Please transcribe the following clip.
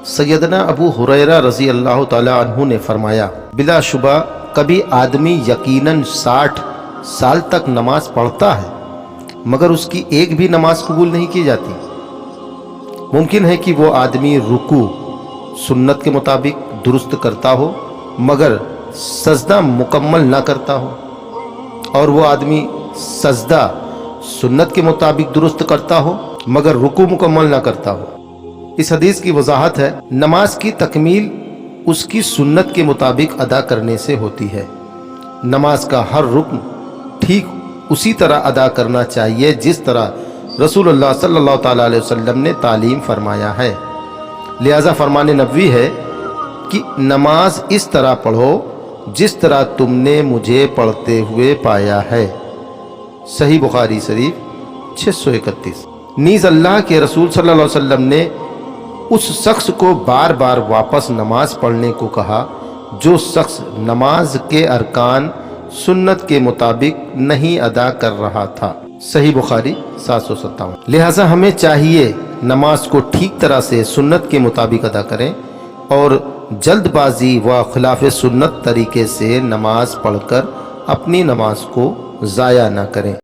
سیدنا ابو ہریرہ رضی اللہ تعالی عنہ نے فرمایا، بلا شبہ کبھی آدمی یقیناً 60 سال تک نماز پڑھتا ہے مگر اس کی ایک بھی نماز قبول نہیں کی جاتی۔ ممکن ہے کہ وہ آدمی رکوع سنت کے مطابق درست کرتا ہو مگر سجدہ مکمل نہ کرتا ہو، اور وہ آدمی سجدہ سنت کے مطابق درست کرتا ہو مگر رکوع مکمل نہ کرتا ہو۔ اس حدیث کی وضاحت ہے، نماز کی تکمیل اس کی سنت کے مطابق ادا کرنے سے ہوتی ہے۔ نماز کا ہر رکن ٹھیک اسی طرح ادا کرنا چاہیے جس طرح رسول اللہ صلی اللہ تعالیٰ علیہ وسلم نے تعلیم فرمایا ہے۔ لہذا فرمان نبوی ہے کہ نماز اس طرح پڑھو جس طرح تم نے مجھے پڑھتے ہوئے پایا ہے۔ صحیح بخاری شریف 631۔ نیز اللہ کے رسول صلی اللہ علیہ وسلم نے اس شخص کو بار بار واپس نماز پڑھنے کو کہا جو شخص نماز کے ارکان سنت کے مطابق نہیں ادا کر رہا تھا۔ صحیح بخاری 757۔ لہٰذا ہمیں چاہیے نماز کو ٹھیک طرح سے سنت کے مطابق ادا کریں اور جلد بازی و خلاف سنت طریقے سے نماز پڑھ کر اپنی نماز کو ضائع نہ کریں۔